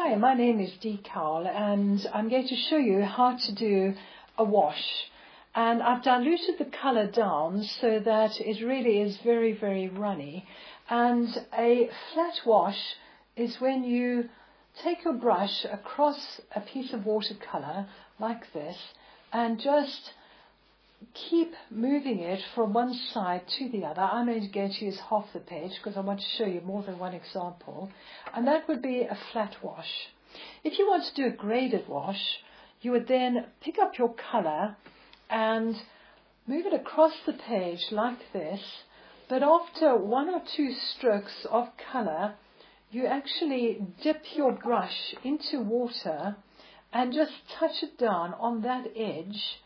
Hi, my name is Dee Cowell and I'm going to show you how to do a wash. And I've diluted the colour down so that it really is very, very runny. And a flat wash is when you take your brush across a piece of watercolour like this and just keep moving it from one side to the other. I'm only going to use half the page because I want to show you more than one example. And that would be a flat wash. If you want to do a graded wash, you would then pick up your colour and move it across the page like this. But after one or two strokes of colour, you actually dip your brush into water and just touch it down on that edge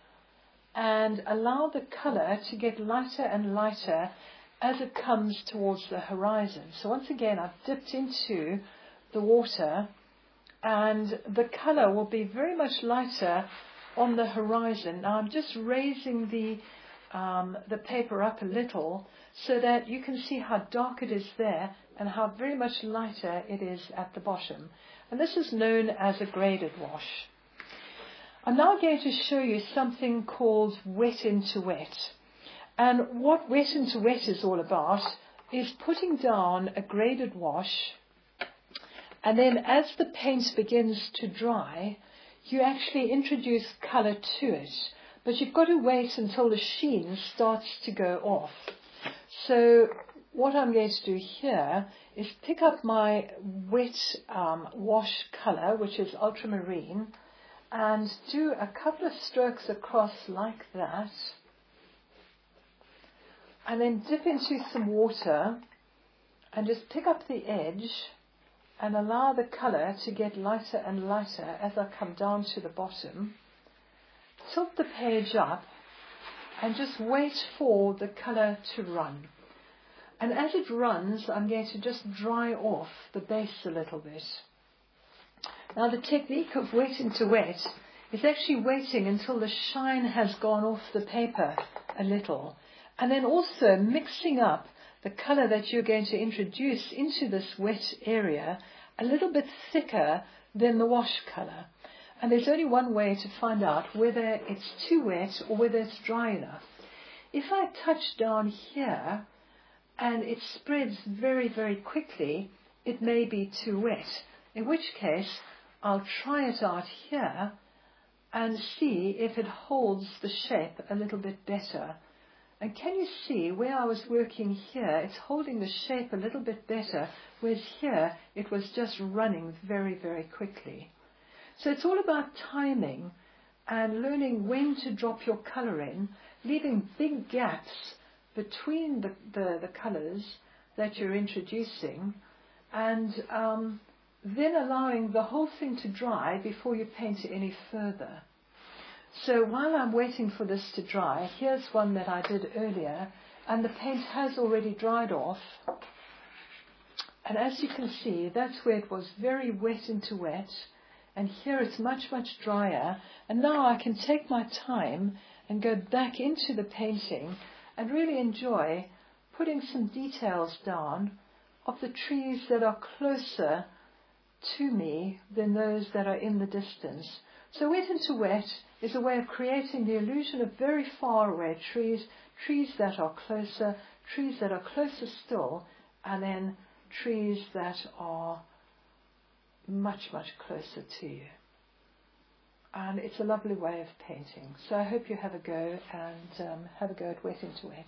and allow the colour to get lighter and lighter as it comes towards the horizon. So once again, I've dipped into the water and the colour will be very much lighter on the horizon. Now I'm just raising the paper up a little so that you can see how dark it is there and how very much lighter it is at the bottom. And this is known as a graded wash. I'm now going to show you something called wet into wet. And what wet into wet is all about is putting down a graded wash, and then as the paint begins to dry, you actually introduce colour to it. But you've got to wait until the sheen starts to go off. So what I'm going to do here is pick up my wet wash colour, which is ultramarine, and do a couple of strokes across like that, and then dip into some water and just pick up the edge and allow the colour to get lighter and lighter as I come down to the bottom. Tilt the page up and just wait for the colour to run. And as it runs, I'm going to just dry off the base a little bit. Now the technique of wet into wet is actually waiting until the shine has gone off the paper a little, and then also mixing up the colour that you're going to introduce into this wet area a little bit thicker than the wash colour. And there's only one way to find out whether it's too wet or whether it's dry enough. If I touch down here and it spreads very, very quickly, it may be too wet, in which case I'll try it out here and see if it holds the shape a little bit better. And can you see where I was working here, it's holding the shape a little bit better, whereas here it was just running very, very quickly. So it's all about timing and learning when to drop your colour in, leaving big gaps between the colours that you're introducing, and then allowing the whole thing to dry before you paint it any further. So while I'm waiting for this to dry, here's one that I did earlier, and the paint has already dried off. And as you can see, that's where it was very wet into wet, and here it's much, much drier. And now I can take my time and go back into the painting and really enjoy putting some details down of the trees that are closer to me than those that are in the distance. So wet into wet is a way of creating the illusion of very far away trees, trees that are closer still, and then trees that are much, much closer to you. And it's a lovely way of painting. So I hope you have a go and have a go at wet into wet.